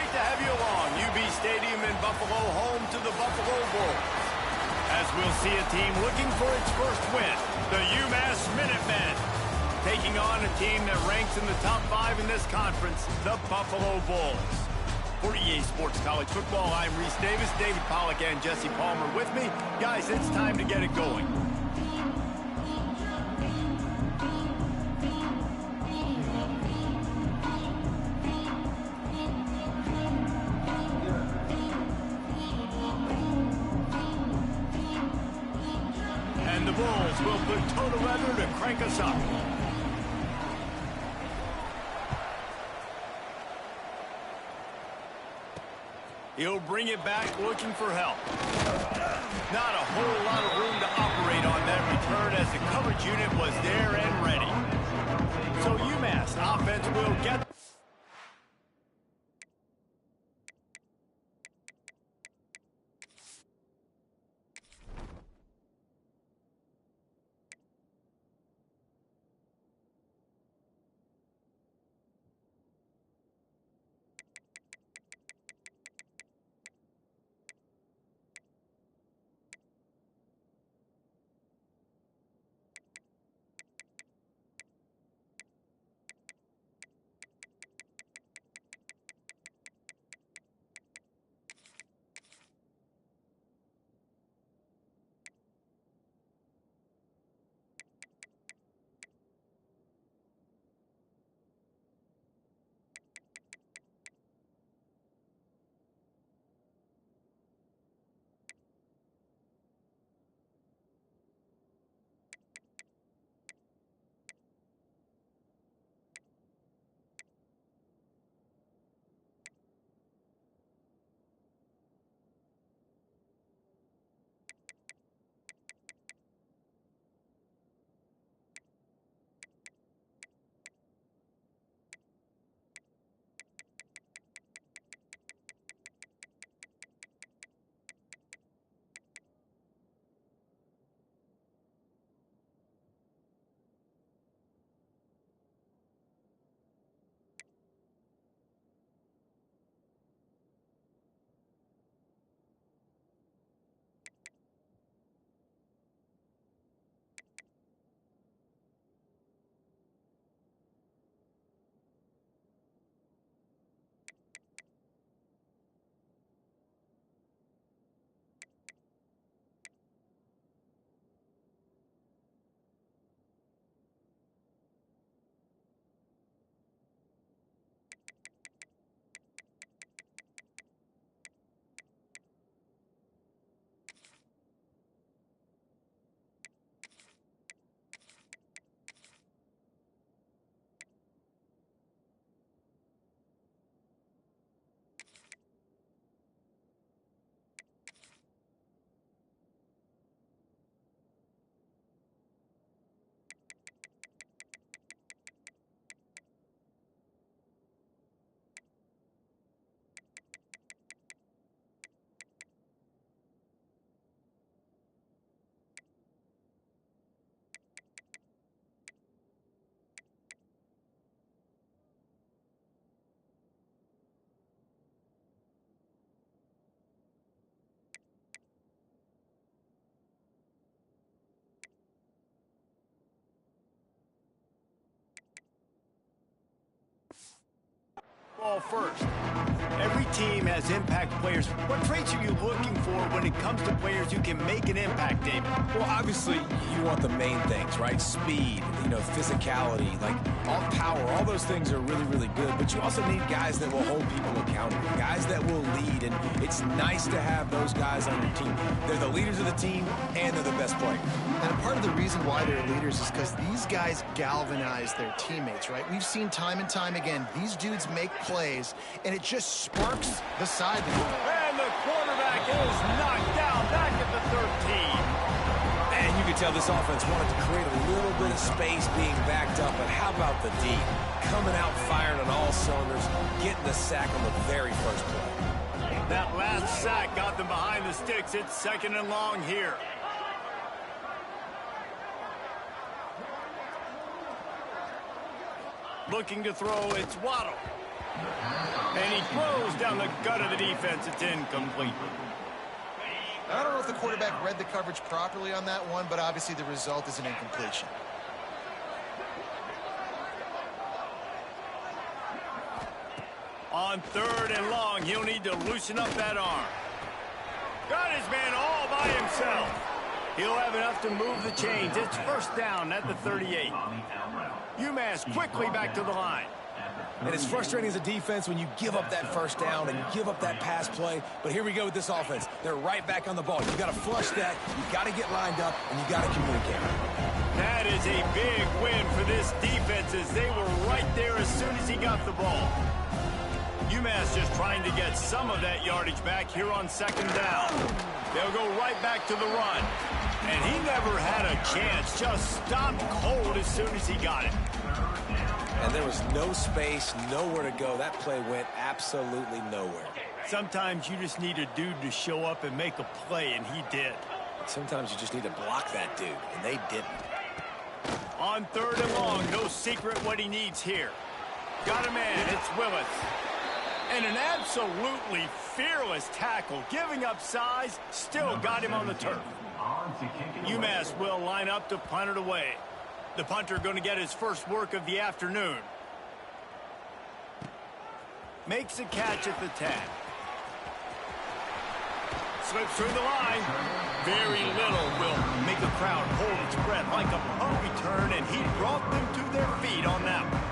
great to have you along. UB Stadium in Buffalo, home to the Buffalo Bulls. As we'll see a team looking for its first win, the UMass Minutemen, taking on a team that ranks in the top 5 in this conference, the Buffalo Bulls. For EA Sports College Football, I'm Reese Davis, David Pollack, and Jesse Palmer with me. Guys, it's time to get it going. And the Bulls will put toe together to crank us up. He'll bring it back looking for help. Not a whole lot of room to operate on that return as the coverage unit was there and ready. So UMass offense will get... Ball first. Every team has impact players. What traits are you looking for when it comes to players who can make an impact, David? Well, obviously, you want the main things, right? Speed, physicality, like all power, all those things are really, really good. But you also need guys that will hold people accountable, guys that will lead. And it's nice to have those guys on your team. They're the leaders of the team, and they're the best players. And part of the reason why they're leaders is because these guys galvanize their teammates, right? We've seen time and time again, these dudes make plays, and it just sparks the sideline. And the quarterback is knocked down back at the 13. And you could tell this offense wanted to create a little bit of space being backed up, but how about the D? Coming out firing on all cylinders, getting the sack on the very first play. That last sack got them behind the sticks. It's 2nd and long here. Looking to throw, it's Waddle. And he throws down the gut of the defense. It's incomplete. I don't know if the quarterback read the coverage properly on that one, but obviously the result is an incompletion. On 3rd and long, he'll need to loosen up that arm. Got his man all by himself. He'll have enough to move the chains. It's first down at the 38. UMass quickly back to the line. And it's frustrating as a defense when you give up that first down and give up that pass play. But here we go with this offense. They're right back on the ball. You got to flush that. You got to get lined up, and you got to communicate. That is a big win for this defense as they were right there as soon as he got the ball. UMass just trying to get some of that yardage back here on 2nd down. They'll go right back to the run. And he never had a chance. Just stopped cold as soon as he got it. And there was no space, nowhere to go. That play went absolutely nowhere. Sometimes you just need a dude to show up and make a play, and he did. Sometimes you just need to block that dude, and they didn't. On 3rd and long, no secret what he needs here. Got a man, it's Willis. And an absolutely fearless tackle, giving up size, still got him on the turf. UMass will line up to punt it away. The punter going to get his first work of the afternoon. Makes a catch at the 10. Slips through the line. Very little will make a crowd hold its breath like a punt return, and he brought them to their feet on that one.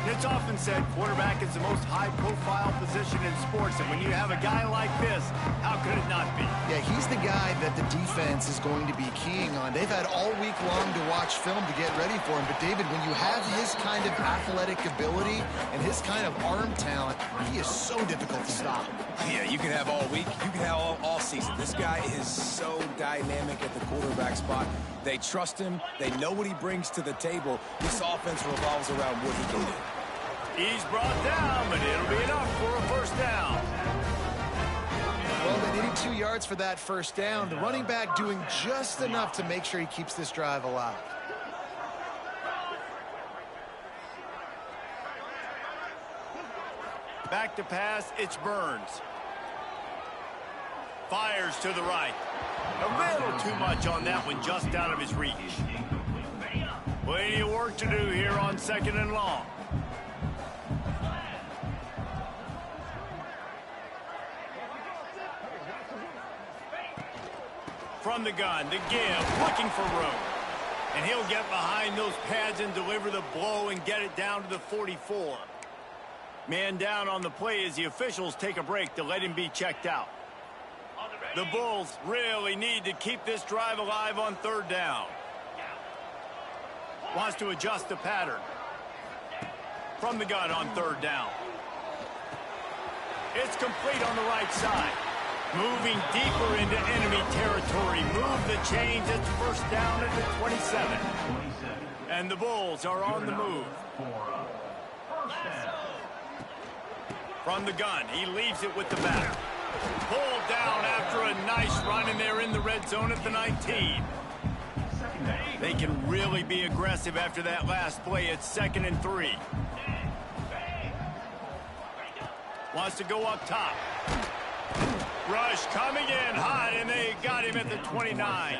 It's often said quarterback is the most high-profile position in sports, and when you have a guy like this, how could it not be? Yeah, he's the guy that the defense is going to be keying on. They've had all week long to watch film to get ready for him, but David, when you have his kind of athletic ability and his kind of arm talent, he is so difficult to stop. Yeah, you can have all week, you can have all season. This guy is so dynamic at the quarterback spot. They trust him. They know what he brings to the table. This offense revolves around what he can do. He's brought down, but it'll be enough for a first down. Well, they needed 2 yards for that first down. The running back doing just enough to make sure he keeps this drive alive. Back to pass, it's Burns. Fires to the right. A little too much on that one, just out of his reach. Plenty of work to do here on 2nd and long. From the gun, the give, looking for room. And he'll get behind those pads and deliver the blow and get it down to the 44. Man down on the play as the officials take a break to let him be checked out. The Bulls really need to keep this drive alive on 3rd down. Wants to adjust the pattern. From the gun on 3rd down. It's complete on the right side. Moving deeper into enemy territory. Move the chains. It's first down at the 27. And the Bulls are on the move. From the gun, he leaves it with the back. Pulled down after a nice run, and they're in the red zone at the 19. They can really be aggressive after that last play. It's 2nd and 3. Wants to go up top. Rush coming in hot, and they got him at the 29.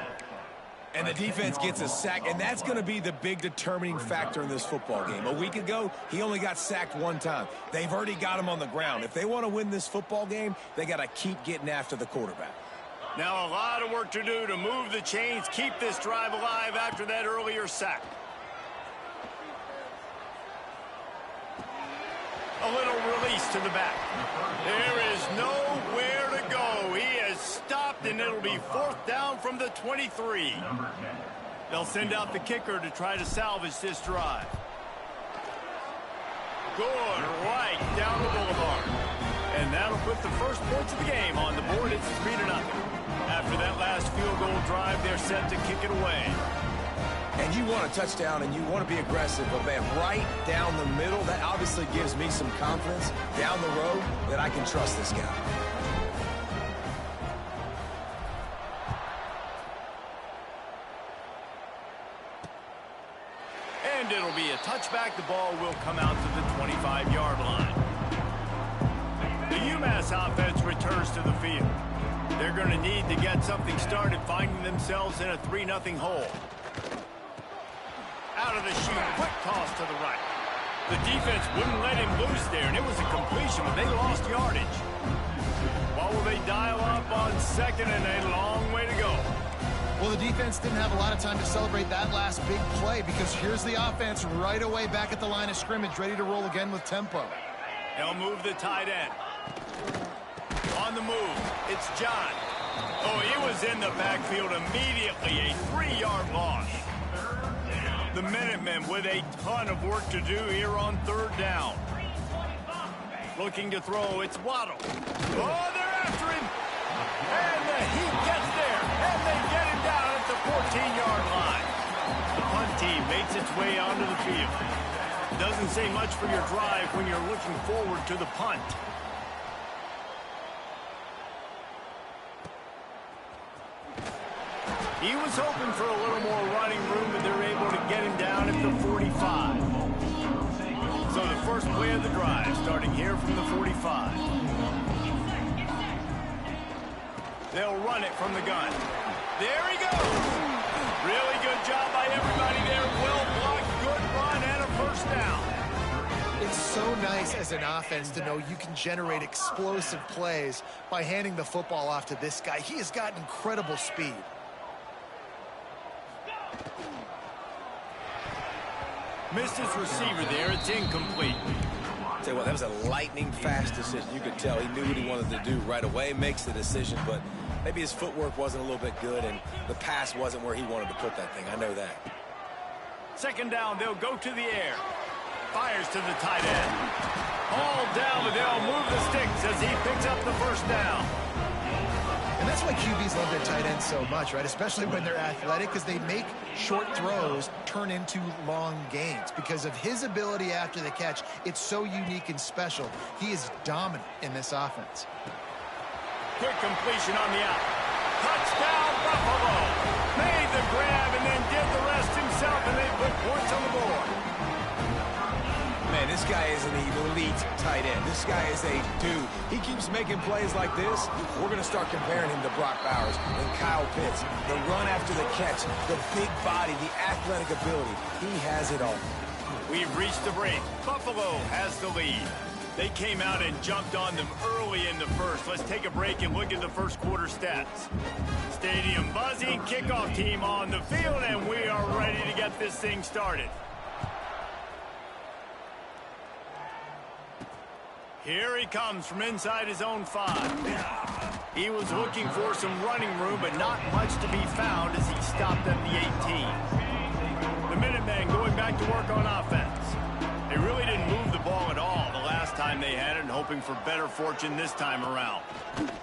And the defense gets a sack, and that's going to be the big determining factor in this football game. A week ago, he only got sacked 1 time. They've already got him on the ground. If they want to win this football game, they got to keep getting after the quarterback. Now a lot of work to do to move the chains, keep this drive alive after that earlier sack. A little release to the back. There is nowhere to go. He has stopped, and it'll be 4th down from the 23. They'll send out the kicker to try to salvage this drive. Good, right down the boulevard. And that'll put the first points of the game on the board. It's 3-0. After that last field goal drive, they're set to kick it away. And you want a touchdown and you want to be aggressive, but man, right down the middle, that obviously gives me some confidence down the road that I can trust this guy. And it'll be a touchback. The ball will come out to the 25-yard line. The UMass offense returns to the field. They're going to need to get something started, finding themselves in a 3-0 hole. Out of the chute, quick toss to the right. The defense wouldn't let him loose there, and it was a completion, but they lost yardage. What will they dial up on second, and a long way to go? Well, the defense didn't have a lot of time to celebrate that last big play because here's the offense right away back at the line of scrimmage, ready to roll again with tempo. They'll move the tight end. On the move, it's John. Oh, he was in the backfield immediately, a 3-yard loss. The Minutemen with a ton of work to do here on third down. Looking to throw, it's Waddle. Oh, they're after him. And he gets there, and they get him down at the 14-yard line. The punt team makes its way onto the field. Doesn't say much for your drive when you're looking forward to the punt. He was hoping for a little more running room, but they're able to get him down at the 45. So the first play of the drive, starting here from the 45. They'll run it from the gun. There he goes. Really good job by everybody there. Well blocked, good run, and a first down. It's so nice as an offense to know you can generate explosive plays by handing the football off to this guy. He has got incredible speed. Missed his receiver there. It's incomplete. Tell you what, that was a lightning-fast decision. You could tell he knew what he wanted to do right away, makes the decision, but maybe his footwork wasn't a little bit good, and the pass wasn't where he wanted to put that thing. I know that. Second down, they'll go to the air. Fires to the tight end. All down, but they'll move the sticks as he picks up the first down. And that's why QBs love their tight ends so much, right? Especially when they're athletic, because they make short throws turn into long gains. Because of his ability after the catch, it's so unique and special. He is dominant in this offense. Quick completion on the out. Touchdown, Buffalo. Made the grab and then did the rest himself, and they put points on the board. Man, this guy is an elite tight end. This guy is a dude. He keeps making plays like this. We're going to start comparing him to Brock Bowers and Kyle Pitts. The run after the catch, the big body, the athletic ability. He has it all. We've reached the break. Buffalo has the lead. They came out and jumped on them early in the first. Let's take a break and look at the first quarter stats. Stadium buzzing, kickoff team on the field, and we are ready to get this thing started. Here he comes from inside his own 5. He was looking for some running room, but not much to be found as he stopped at the 18. The Minutemen going back to work on offense. They really didn't move the ball at all the last time they had it, and hoping for better fortune this time around.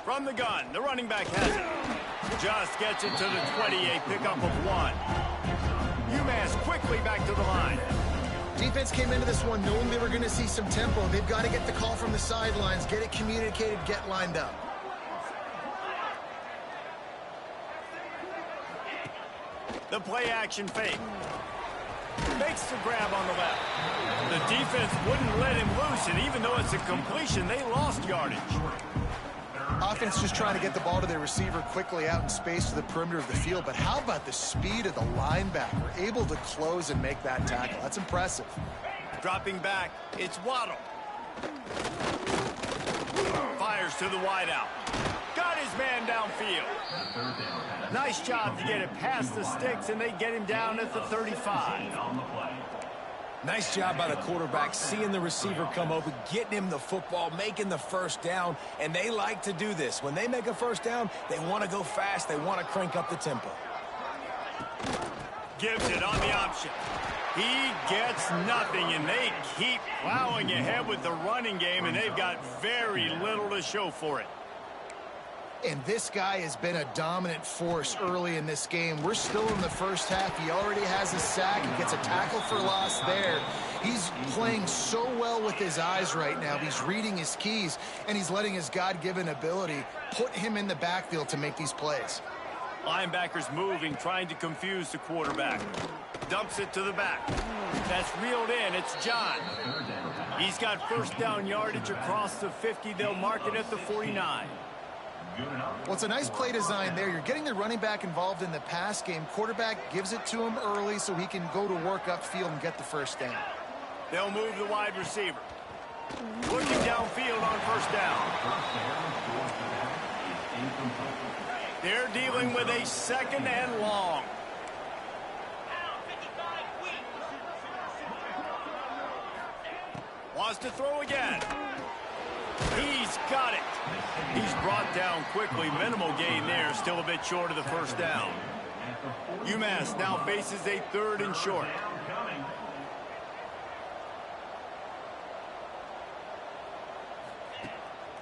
From the gun, the running back has it. Just gets it to the 20, a pickup of 1. UMass quickly back to the line. Defense came into this one knowing they were going to see some tempo. They've got to get the call from the sidelines, get it communicated, get lined up. The play action fake. Makes the grab on the left. The defense wouldn't let him loose, and even though it's a completion, they lost yardage. Offense just trying to get the ball to their receiver quickly out in space to the perimeter of the field. But how about the speed of the linebacker? Able to close and make that tackle. That's impressive. Dropping back, it's Waddle. Fires to the wideout. Got his man downfield. Nice job to get it past the sticks, and they get him down at the 35. Nice job by the quarterback, seeing the receiver come open, getting him the football, making the first down, and they like to do this. When they make a first down, they want to go fast, they want to crank up the tempo. Gives it on the option. He gets nothing, and they keep plowing ahead with the running game, and they've got very little to show for it. And this guy has been a dominant force early in this game. We're still in the first half. He already has a sack. He gets a tackle for loss there. He's playing so well with his eyes right now. He's reading his keys, and he's letting his God-given ability put him in the backfield to make these plays. Linebackers moving, trying to confuse the quarterback. Dumps it to the back. That's reeled in. It's John. He's got first down yardage across the 50. They'll mark it at the 49. Well, it's a nice play design there. You're getting the running back involved in the pass game. Quarterback gives it to him early so he can go to work upfield and get the first down. They'll move the wide receiver. Looking downfield on first down. They're dealing with a second and long. Wants to throw again. He's got it. He's brought down quickly. Minimal gain there. Still a bit short of the first down. UMass now faces a third and short.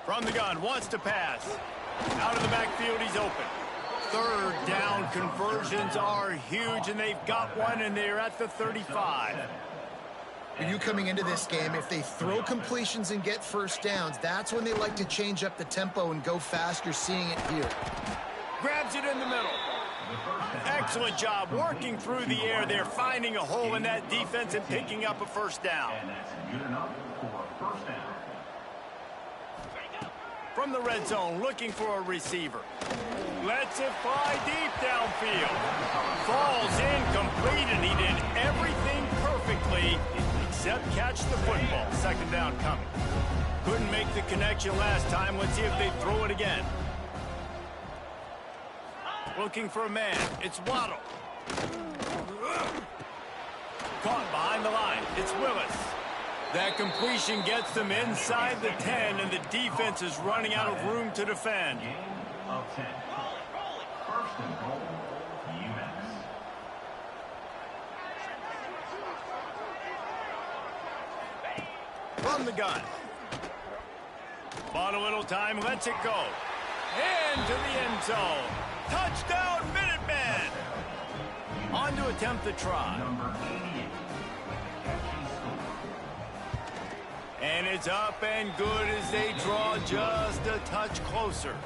From the gun, wants to pass. Out of the backfield, he's open. Third down conversions are huge, and they've got one, and they're at the 35. For you coming into this game, if they throw completions and get first downs, that's when they like to change up the tempo and go fast. You're seeing it here. Grabs it in the middle. Excellent job working through the air. They're finding a hole in that defense and picking up a first down. And that's good enough for a first down. From the red zone, looking for a receiver. Lets it fly deep downfield. Falls incomplete, and he did everything perfectly except catch the football. Second down coming. Couldn't make the connection last time. Let's see if they throw it again. Looking for a man. It's Waddle. Caught behind the line. It's Willis. That completion gets them inside the 10, and the defense is running out of room to defend. Gain of 10. First and goal, UMass. From the gun. Bought a little time, lets it go. Into the end zone. Touchdown, Minutemen! On to attempt the try. Number 88. And it's up and good as they draw just a touch closer.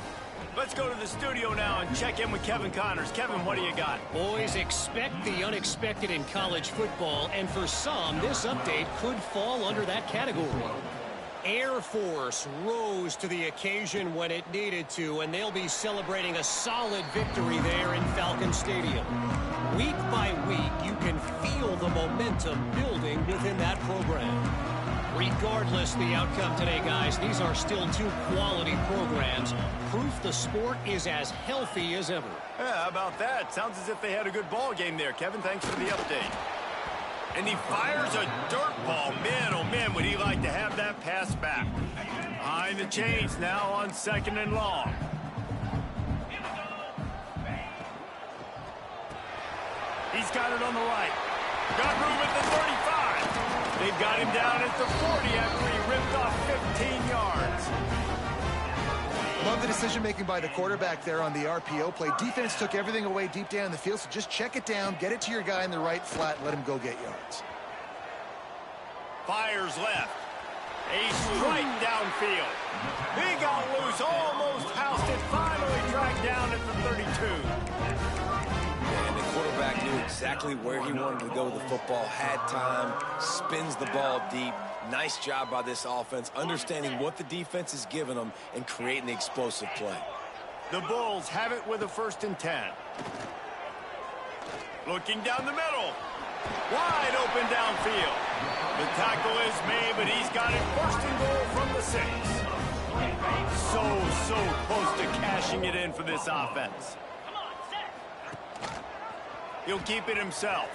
Let's go to the studio now and check in with Kevin Connors. Kevin, what do you got? Boys, expect the unexpected in college football, and for some, this update could fall under that category. Air Force rose to the occasion when it needed to, and they'll be celebrating a solid victory there in Falcon Stadium. Week by week, you can feel the momentum building within that program. Regardless the outcome today, guys, these are still two quality programs. Proof the sport is as healthy as ever. Yeah, how about that? Sounds as if they had a good ball game there. Kevin, thanks for the update. And he fires a dirt ball. Man, oh man, would he like to have that pass back. Behind the chains now on second and long. He's got it on the right. Got room at the 35. They've got him down at the 40 after he ripped off 15 yards. Love the decision-making by the quarterback there on the RPO play. Defense took everything away deep down the field, so just check it down, get it to your guy in the right flat, and let him go get yards. Fires left. A strike downfield. He got loose, almost housed it, finally tracked down at the 32. And the quarterback knew exactly where he wanted to go with the football, had time, spins the ball deep. Nice job by this offense, understanding what the defense is giving them and creating the explosive play. The Bulls have it with a 1st and 10. Looking down the middle. Wide open downfield. The tackle is made, but he's got it 1st and goal from the 6. So close to cashing it in for this offense. He'll keep it himself.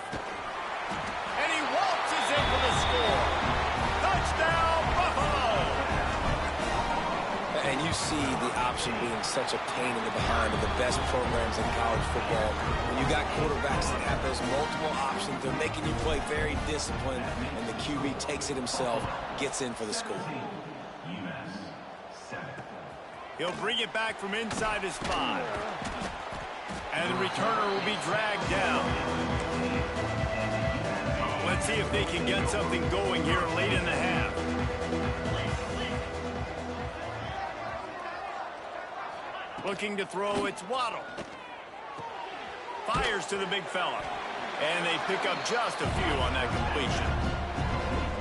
And he waltzes in for the score. Touchdown, Buffalo! And you see the option interception being such a pain in the behind of the best programs in college football. When you got quarterbacks that have those multiple options, they're making you play very disciplined, and the QB takes it himself, gets in for the score. He'll bring it back from inside his 5. And the returner will be dragged down. Let's see if they can get something going here late in the half. Looking to throw, it's Waddle. Fires to the big fella. And they pick up just a few on that completion.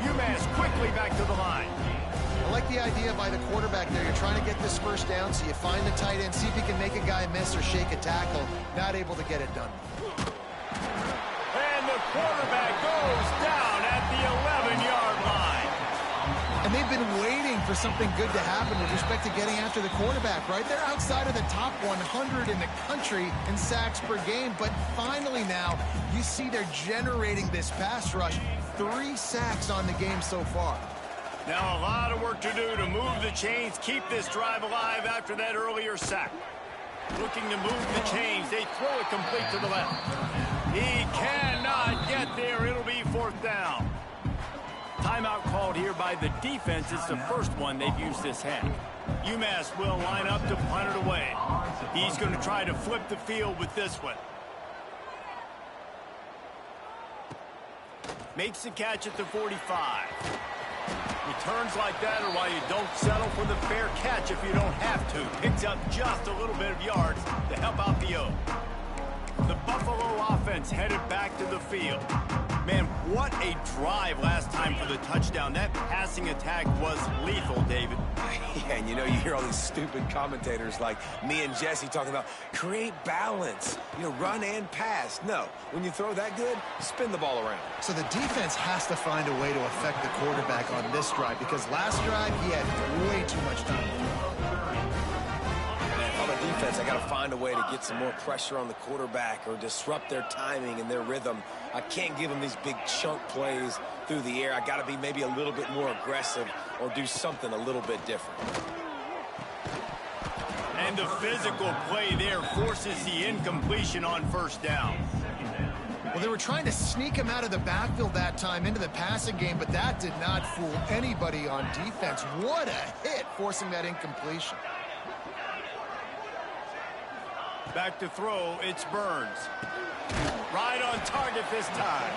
UMass quickly back to the line. I like the idea by the quarterback there. You're trying to get this first down, so you find the tight end, see if you can make a guy miss or shake a tackle. Not able to get it done. And the quarterback goes down at the 11-yard line. And they've been waiting for something good to happen with respect to getting after the quarterback, right? They're outside of the top 100 in the country in sacks per game, but finally now you see they're generating this pass rush. 3 sacks on the game so far. Now a lot of work to do to move the chains, keep this drive alive after that earlier sack. Looking to move the chains. They throw it complete to the left. He cannot get there. It'll be 4th down. Timeout called here by the defense. It's the first one they've used this half. UMass will line up to punt it away. He's going to try to flip the field with this one. Makes the catch at the 45. Returns like that are why you don't settle for the fair catch if you don't have to. Picks up just a little bit of yards to help out the O. The Buffalo offense headed back to the field. Man, what a drive last time for the touchdown. That passing attack was lethal, David. Yeah, and you know, you hear all these stupid commentators like me and Jesse talking about create balance, you know, run and pass. No, when you throw that good, spin the ball around. So the defense has to find a way to affect the quarterback on this drive, because last drive he had way too much time. On the defense, I got to find a way to get some more pressure on the quarterback or disrupt their timing and their rhythm. I can't give them these big chunk plays through the air. I got to be maybe a little bit more aggressive or do something a little bit different. And the physical play there forces the incompletion on 1st down. Well, they were trying to sneak him out of the backfield that time into the passing game, but that did not fool anybody on defense. What a hit, forcing that incompletion. Back to throw, it's Burns. Right on target this time.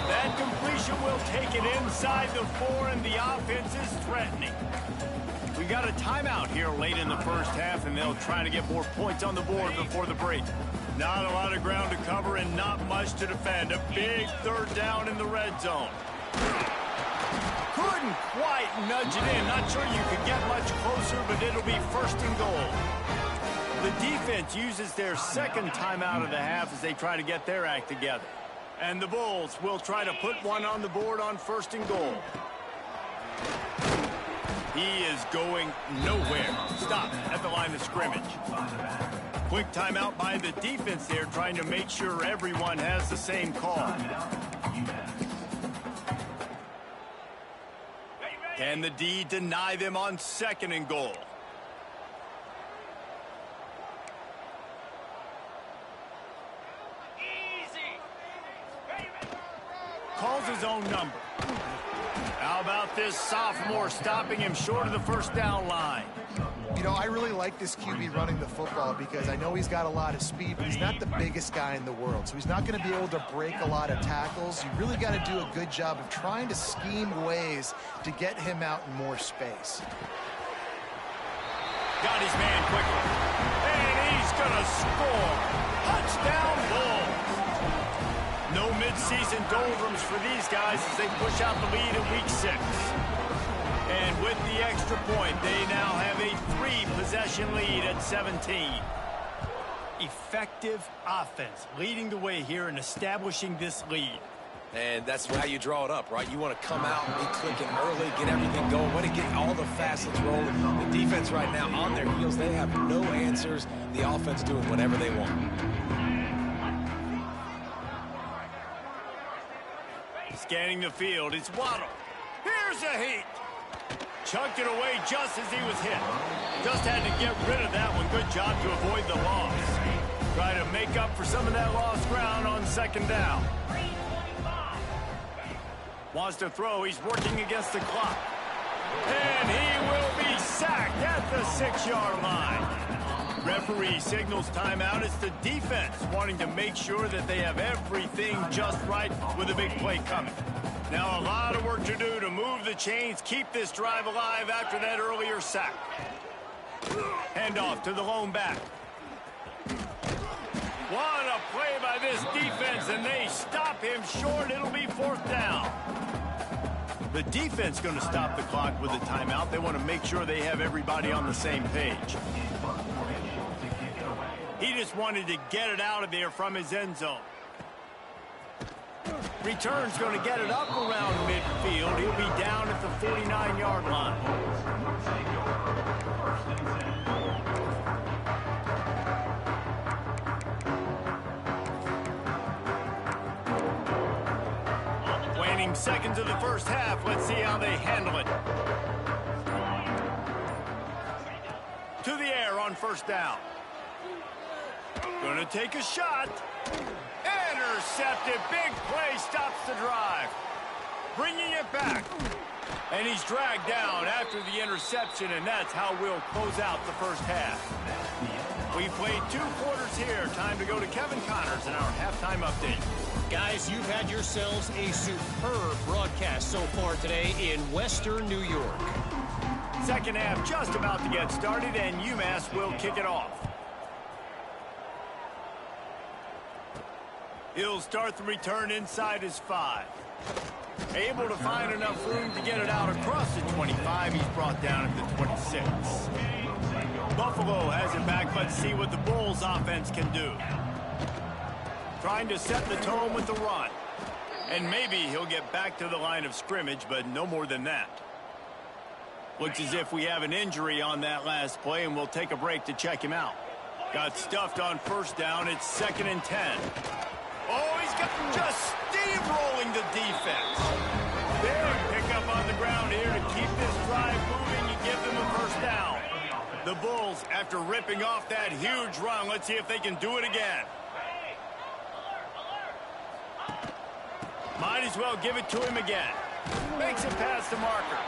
That completion will take it inside the 4, and the offense is threatening. We got a timeout here late in the first half, and they'll try to get more points on the board before the break. Not a lot of ground to cover and not much to defend. A big 3rd down in the red zone. Couldn't quite nudge it in. Not sure you could get much closer, but it'll be 1st and goal. The defense uses their 2nd timeout of the half as they try to get their act together. And the Bulls will try to put one on the board on 1st and goal. He is going nowhere. Stop at the line of scrimmage. Quick timeout by the defense there, trying to make sure everyone has the same call. Can the D deny them on 2nd and goal? Calls his own number. How about this sophomore stopping him short of the 1st down line? You know, I really like this QB running the football because I know he's got a lot of speed, but he's not the biggest guy in the world. So he's not going to be able to break a lot of tackles. You really got to do a good job of trying to scheme ways to get him out in more space. Got his man quickly. And he's going to score. Touchdown Bulls. No midseason doldrums for these guys as they push out the lead in week 6. And with the extra point, they now have a 3-possession lead at 17. Effective offense leading the way here and establishing this lead. And that's how you draw it up, right? You want to come out and be clicking early, get everything going, want to get all the facets rolling. The defense right now on their heels, they have no answers. The offense doing whatever they want. Scanning the field, it's Waddle. Here's a heat. Chucked it away just as he was hit. Just had to get rid of that one. Good job to avoid the loss. Try to make up for some of that lost ground on second down. Wants to throw. He's working against the clock. And he will be sacked at the 6-yard line. Referee signals timeout. It's the defense wanting to make sure that they have everything just right with a big play coming. Now a lot of work to do to move the chains, keep this drive alive after that earlier sack. Handoff to the lone back. What a play by this defense, and they stop him short. It'll be 4th down. The defense going to stop the clock with a timeout. They want to make sure they have everybody on the same page. He just wanted to get it out of there from his end zone. Return's going to get it up around midfield. He'll be down at the 49-yard line. Waning seconds of the first half. Let's see how they handle it. To the air on 1st down. Going to take a shot. Intercepted. Big play stops the drive. Bringing it back. And he's dragged down after the interception, and that's how we'll close out the first half. We played 2 quarters here. Time to go to Kevin Connors in our halftime update. Guys, you've had yourselves a superb broadcast so far today in Western New York. Second half just about to get started, and UMass will kick it off. He'll start the return inside his 5. Able to find enough room to get it out across the 25. He's brought down at the 26. Buffalo has it back. Let's see what the Bulls offense can do. Trying to set the tone with the run. And maybe he'll get back to the line of scrimmage, but no more than that. Looks as if we have an injury on that last play, and we'll take a break to check him out. Got stuffed on 1st down. It's 2nd and 10. Oh, he's got just steamrolling the defense. They pick up on the ground here to keep this drive moving and give them a 1st down. The Bulls, after ripping off that huge run, let's see if they can do it again. Might as well give it to him again. Makes it past the marker.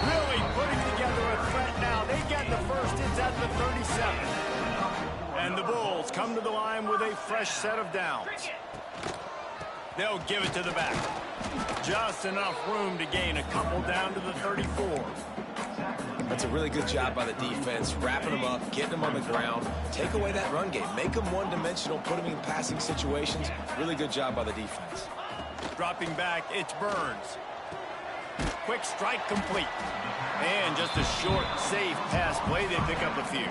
Really putting together a threat now. They get the first. It's at the 37. And the Bulls come to the line with a fresh set of downs. They'll give it to the back. Just enough room to gain a couple down to the 34. That's a really good job by the defense, wrapping them up, getting them on the ground. Take away that run game. Make them one-dimensional, put them in passing situations. Really good job by the defense. Dropping back, it's Burns. Quick strike complete. And just a short, safe pass play. They pick up a few.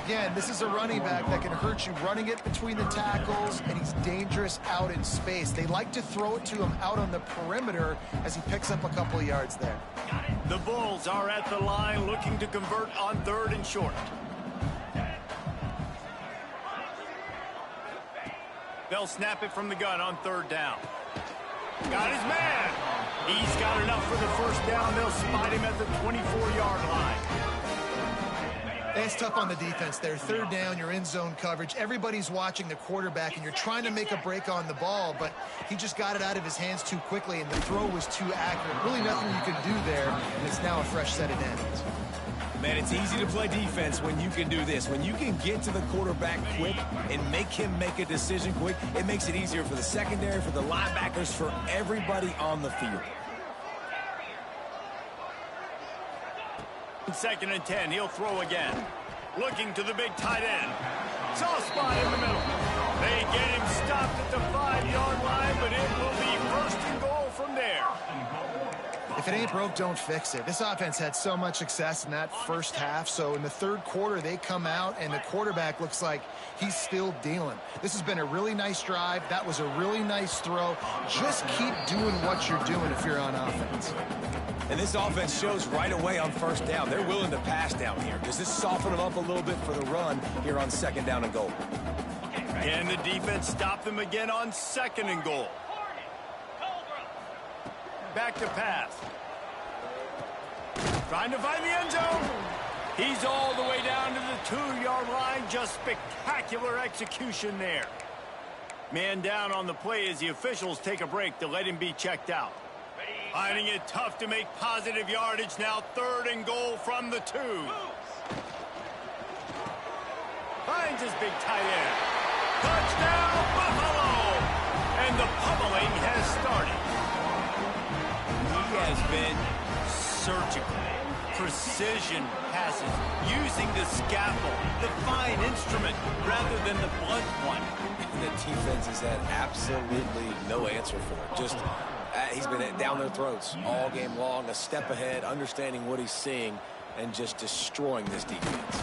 Again, this is a running back that can hurt you running it between the tackles, and he's dangerous out in space. They like to throw it to him out on the perimeter as he picks up a couple of yards there. The Bulls are at the line looking to convert on 3rd and short. They'll snap it from the gun on 3rd down. Got his man. He's got enough for the 1st down. They'll spot him at the 24-yard line. It's tough on the defense there. 3rd down, you're in zone coverage. Everybody's watching the quarterback, and you're trying to make a break on the ball, but he just got it out of his hands too quickly, and the throw was too accurate. Really nothing you can do there, and it's now a fresh set of downs. Man, it's easy to play defense when you can do this. When you can get to the quarterback quick and make him make a decision quick, it makes it easier for the secondary, for the linebackers, for everybody on the field. 2nd and 10. He'll throw again. Looking to the big tight end. Soft spot in the middle. They get him stopped at the 5-yard line, but it will be 1st and goal from there. If it ain't broke, don't fix it. This offense had so much success in that first half, so in the 3rd quarter, they come out, and the quarterback looks like he's still dealing. This has been a really nice drive. That was a really nice throw. Just keep doing what you're doing if you're on offense. And this offense shows right away on 1st down. They're willing to pass down here. Does this soften them up a little bit for the run here on 2nd down and goal? And the defense stopped them again on 2nd and goal. Back to pass. Trying to find the end zone. He's all the way down to the 2-yard line. Just spectacular execution there. Man down on the play as the officials take a break to let him be checked out. Finding it tough to make positive yardage now. 3rd and goal from the 2. Finds his big tight end. Touchdown, Buffalo! And the pummeling has started. He has been surgical. Precision passes, using the scalpel, the fine instrument, rather than the blunt one. The defense has had absolutely no answer for it. Just, he's been down their throats all game long, a step ahead, understanding what he's seeing, and just destroying this defense.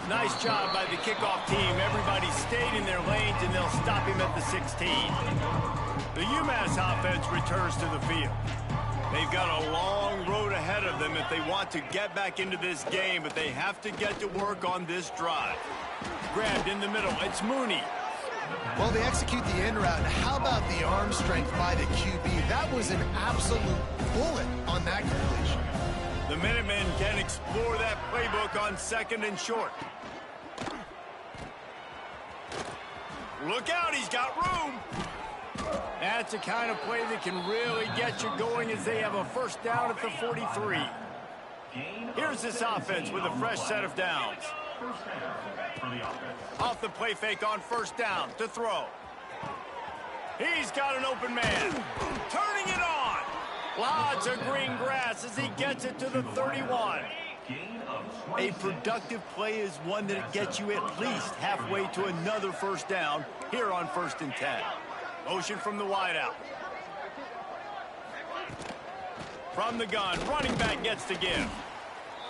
Nice job by the kickoff team. Everybody stayed in their lanes, and they'll stop him at the 16. The UMass offense returns to the field. They've got a long road ahead of them if they want to get back into this game, but they have to get to work on this drive. Grabbed in the middle. It's Mooney. Well, they execute the end route. How about the arm strength by the QB? That was an absolute bullet on that completion. The Minutemen can explore that playbook on 2nd and short. Look out, he's got room. That's the kind of play that can really get you going as they have a 1st down at the 43. Here's this offense with a fresh set of downs. Off the play fake on 1st down to throw. He's got an open man. Turning it on. Lots of green grass as he gets it to the 31. A productive play is one that gets you at least halfway to another 1st down here on 1st and 10. Motion from the wideout. From the gun, running back gets the give.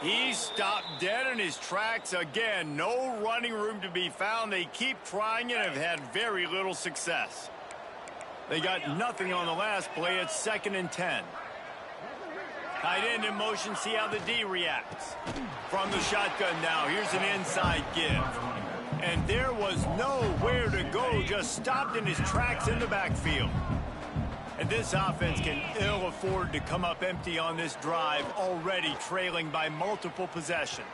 He's stopped dead in his tracks again. No running room to be found. They keep trying and have had very little success. They got nothing on the last play. It's 2nd and 10. Tight end in motion. See how the D reacts. From the shotgun now. Here's an inside give. And there was nowhere to go. Just stopped in his tracks in the backfield. And this offense can ill afford to come up empty on this drive, already trailing by multiple possessions.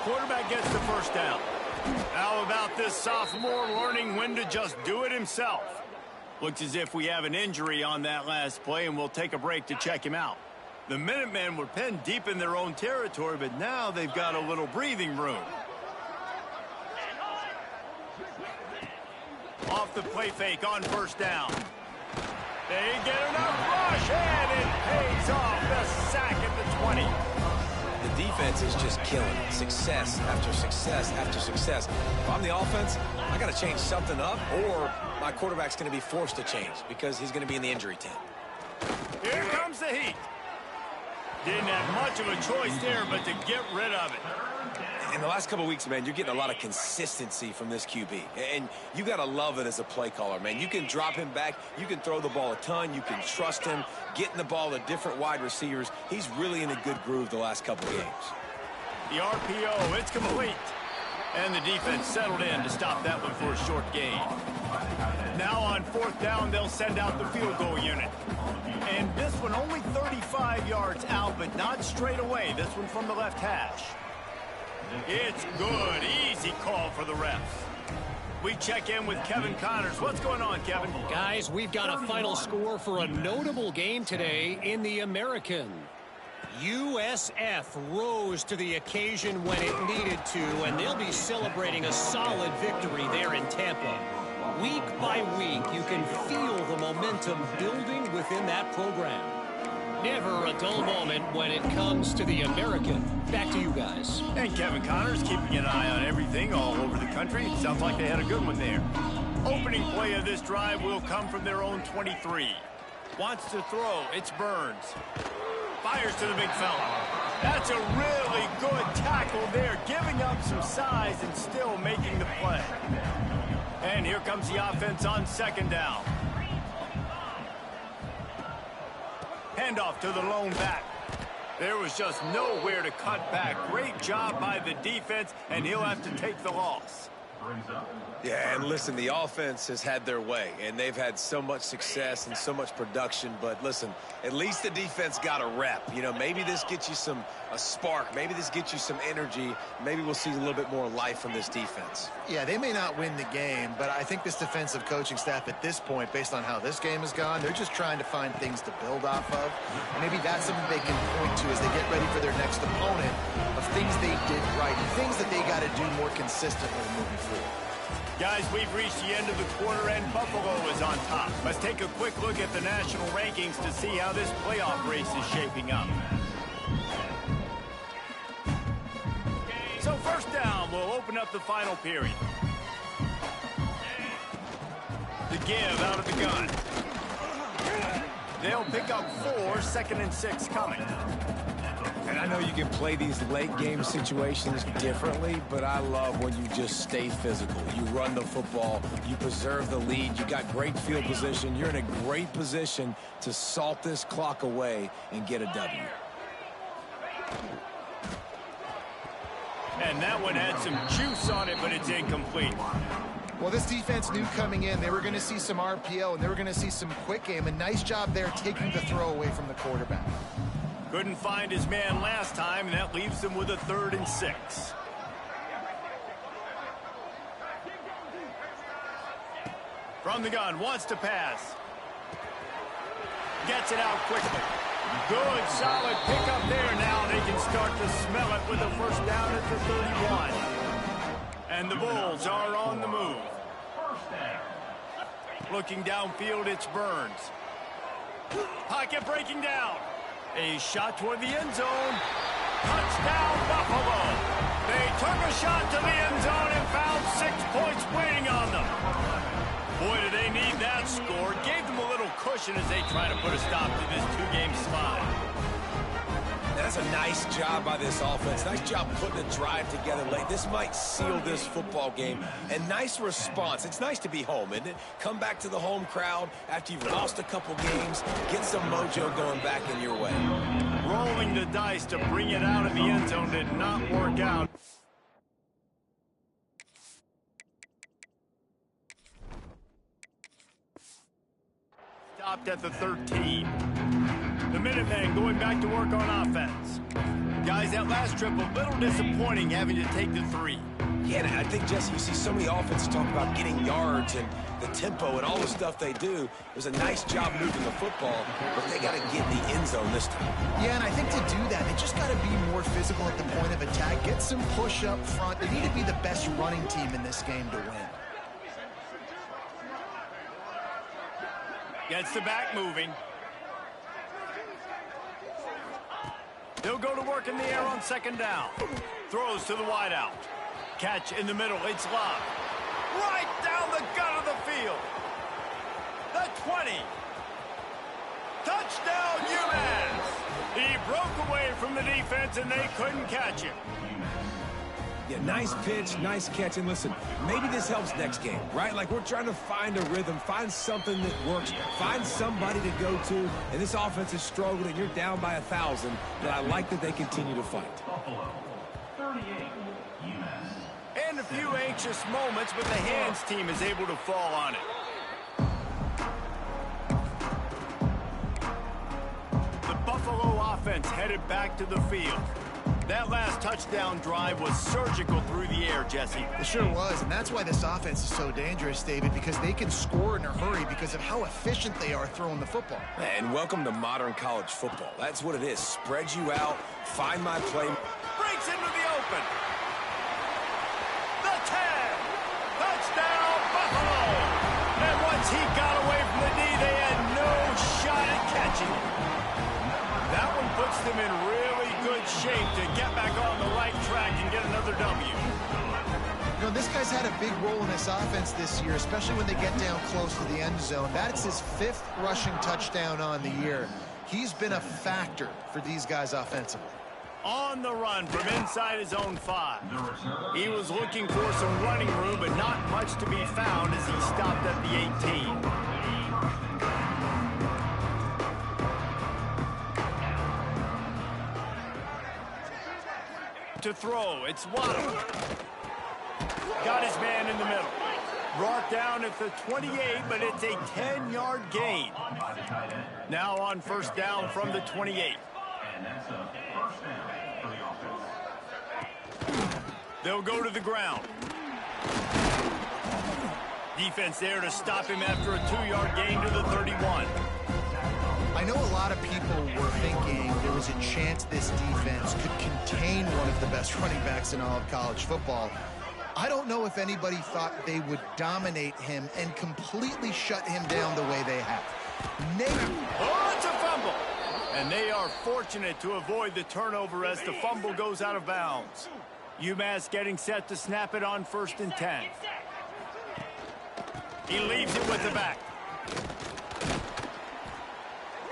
Quarterback gets the 1st down. How about this sophomore learning when to just do it himself? Looks as if we have an injury on that last play, and we'll take a break to check him out. The Minutemen were pinned deep in their own territory, but now they've got a little breathing room. Off the play fake on 1st down. They get enough rush, and it pays off. The sack at the 20. The defense is just killing it. Success after success after success. If I'm the offense, I got to change something up, or my quarterback's going to be forced to change because he's going to be in the injury tent. Here comes the heat. Didn't have much of a choice there, but to get rid of it. In the last couple of weeks, man, you're getting a lot of consistency from this QB. And you got to love it as a play caller, man. You can drop him back. You can throw the ball a ton. You can trust him, getting the ball to different wide receivers. He's really in a good groove the last couple of games. The RPO, it's complete. And the defense settled in to stop that one for a short gain. Now on 4th down, they'll send out the field goal unit. And this one only 35 yards out, but not straight away. This one from the left hash. It's good. Easy call for the refs. We check in with Kevin Connors. What's going on, Kevin? Guys, we've got a final score for a notable game today in the American. USF rose to the occasion when it needed to, and they'll be celebrating a solid victory there in Tampa. Week by week, you can feel the momentum building within that program. Never a dull moment when it comes to the American. Back to you guys. And Kevin Connors keeping an eye on everything all over the country. Sounds like they had a good one there. Opening play of this drive will come from their own 23. Wants to throw. It's Burns. Fires to the big fella. That's a really good tackle there, giving up some size and still making the play. And here comes the offense on 2nd down. Handoff to the lone back. There was just nowhere to cut back. Great job by the defense, and he'll have to take the loss. brings up. Yeah, and listen, the offense has had their way, and they've had so much success and so much production. But listen, at least the defense got a rep. You know, maybe this gets you a spark. Maybe this gets you some energy. Maybe we'll see a little bit more life from this defense. Yeah, they may not win the game, but I think this defensive coaching staff at this point, based on how this game has gone, they're just trying to find things to build off of. And maybe that's something they can point to as they get ready for their next opponent, of things they did right, things that they got to do more consistently moving forward. Guys, we've reached the end of the quarter, and Buffalo is on top. Let's take a quick look at the national rankings to see how this playoff race is shaping up. So first down, we'll open up the final period. The give out of the gun. They'll pick up 4, 2nd and 6 coming. And I know you can play these late game situations differently, but I love when you just stay physical. You run the football, you preserve the lead, you got great field position, you're in a great position to salt this clock away and get a W. And that one had some juice on it, but it's incomplete. Well, this defense knew coming in they were going to see some RPO and they were going to see some quick game. A nice job there taking the throw away from the quarterback. Couldn't find his man last time, and that leaves him with a 3rd and 6. From the gun, wants to pass. Gets it out quickly. Good, solid pickup there. Now they can start to smell it with a first down at the 31. And the Bulls are on the move. Looking downfield, it's Burns. Pocket breaking down. A shot toward the end zone. Touchdown, Buffalo. They took a shot to the end zone and found 6 points waiting on them. Boy, do they need that score. Gave them a little cushion as they try to put a stop to this 2-game slide. That's a nice job by this offense. Nice job putting a drive together late. This might seal this football game. And nice response. It's nice to be home, isn't it? Come back to the home crowd after you've lost a couple games. Get some mojo going back in your way. Rolling the dice to bring it out of the end zone did not work out. Stopped at the 13. The Minutemen going back to work on offense. Guys, that last trip a little disappointing having to take the 3. Yeah, and I think, Jesse, you see so many offenses talk about getting yards and the tempo and all the stuff they do. It was a nice job moving the football, but they got to get in the end zone this time. Yeah, and I think to do that, they just got to be more physical at the point of attack. Get some push up front. They need to be the best running team in this game to win. Gets the back moving. They'll go to work in the air on 2nd down. Throws to the wideout. Catch in the middle. It's Love. Right down the gut of the field. The 20. Touchdown, UMass. He broke away from the defense, and they couldn't catch him. Yeah, nice pitch, nice catch. And listen, maybe this helps next game, right? Like, we're trying to find a rhythm, find something that works, find somebody to go to. And this offense is struggling. You're down by 1,000, but I like that they continue to fight. Buffalo, 38, UMass. And a few anxious moments, but the hands team is able to fall on it. The Buffalo offense headed back to the field. That last touchdown drive was surgical through the air, Jesse. It sure was, and that's why this offense is so dangerous, David, because they can score in a hurry because of how efficient they are throwing the football. And welcome to modern college football. That's what it is. Spread you out, find my play. Breaks into the open. The 10. Touchdown, Buffalo. And once he got away from the knee, they had no shot at catching it. That one puts them in really good shape to get back on the right track and get another W. You know, this guy's had a big role in this offense this year, especially when they get down close to the end zone. That's his 5th rushing touchdown on the year. He's been a factor for these guys offensively. On the run from inside his own 5. He was looking for some running room, but not much to be found as he stopped at the 18. To throw, it's Waddle. Got his man in the middle. Brought down at the 28, but it's a 10-yard gain. Now on first down from the 28. And that's a first down for the offense. They'll go to the ground. Defense there to stop him after a 2-yard gain to the 31. I know a lot of people were thinking there was a chance this defense could contain one of the best running backs in all of college football. I don't know if anybody thought they would dominate him and completely shut him down the way they have. Oh, it's a fumble. And they are fortunate to avoid the turnover as the fumble goes out of bounds. UMass getting set to snap it on first and 10. He leaves it with the back.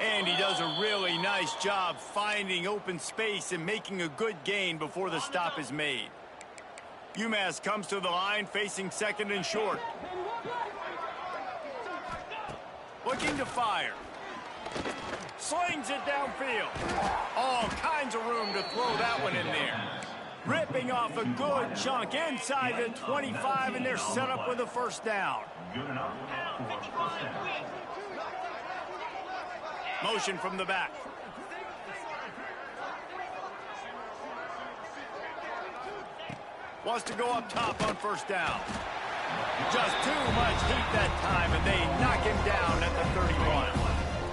And he does a really nice job finding open space and making a good gain before the stop is made. UMass comes to the line facing second and short. Looking to fire. Slings it downfield. All kinds of room to throw that one in there. Ripping off a good chunk inside the 25, and they're set up with a first down. Good enough for first down. Motion from the back. Wants to go up top on first down. Just too much heat that time, and they knock him down at the 31.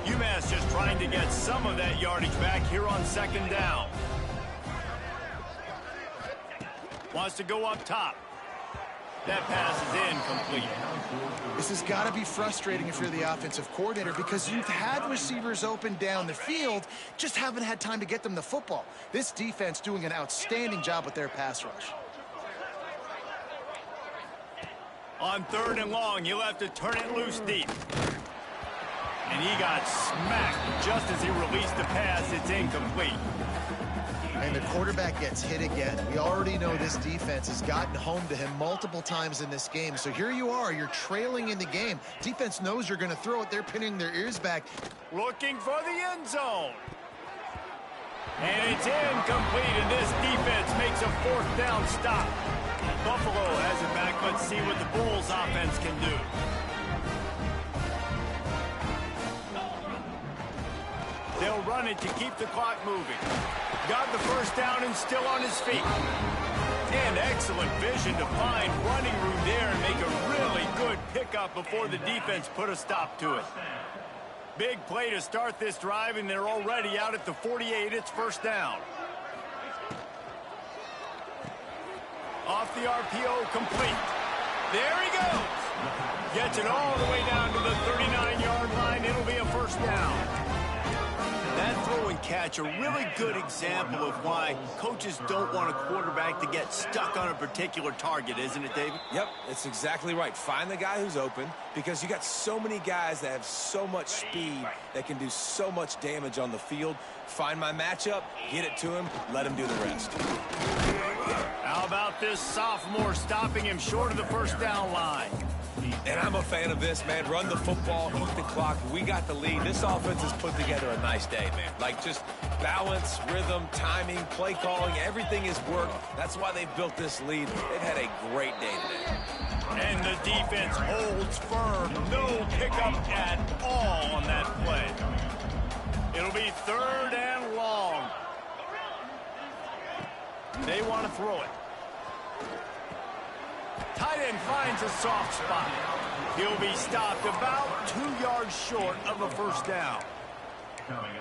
UMass just trying to get some of that yardage back here on second down. Wants to go up top. That pass is incomplete. This has got to be frustrating if you're the offensive coordinator because you've had receivers open down the field, just haven't had time to get them the football. This defense doing an outstanding job with their pass rush. On third and long, he'll have to turn it loose deep. And he got smacked just as he released the pass. It's incomplete. And the quarterback gets hit again. We already know this defense has gotten home to him multiple times in this game. So here you are, you're trailing in the game. Defense knows you're going to throw it. They're pinning their ears back. Looking for the end zone. And it's incomplete, and this defense makes a fourth down stop. Buffalo has it back. Let's see what the Bulls offense can do. They'll run it to keep the clock moving. Got the first down and still on his feet. And excellent vision to find running room there and make a really good pickup before the defense put a stop to it. Big play to start this drive, and they're already out at the 48. It's first down. Off the RPO, complete. There he goes. Gets it all the way down to the 39-yard line. It'll be a first down. That throw and catch, a really good example of why coaches don't want a quarterback to get stuck on a particular target, isn't it, David? Yep, it's exactly right. Find the guy who's open because you got so many guys that have so much speed that can do so much damage on the field. Find my matchup, get it to him, let him do the rest. How about this sophomore stopping him short of the first down line? And I'm a fan of this, man. Run the football, eat the clock. We got the lead. This offense has put together a nice day, man. Like just balance, rhythm, timing, play calling, everything has worked. That's why they've built this lead. They've had a great day today. And the defense holds firm. No pickup at all on that play. It'll be third and long. They want to throw it. Tight end finds a soft spot. He'll be stopped about 2 yards short of a first down.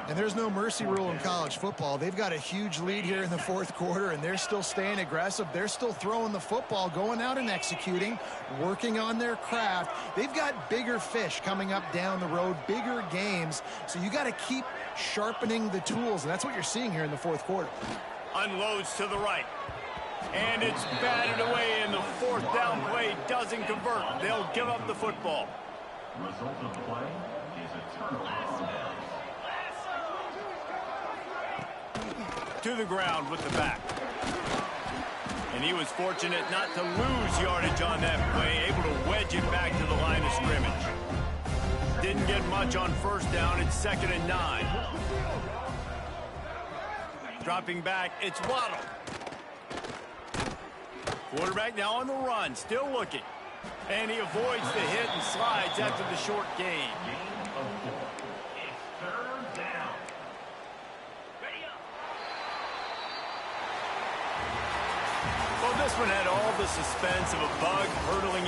And there's no mercy rule in college football. They've got a huge lead here in the fourth quarter, and they're still staying aggressive. They're still throwing the football, going out and executing, working on their craft. They've got bigger fish coming up down the road, bigger games. So you got to keep sharpening the tools, and that's what you're seeing here in the fourth quarter. Unloads to the right. And it's batted away, and the fourth down play doesn't convert. They'll give up the football. Result of the play is a turnover on downs. To the ground with the back. And he was fortunate not to lose yardage on that play, able to wedge it back to the line of scrimmage. Didn't get much on first down. It's 2nd and 9. Dropping back, it's Waddle. Quarterback now on the run, still looking. And he avoids the hit and slides after the short gain. Gain of 4. It's third down. Ready up. Well, this one had all the suspense of a bug hurtling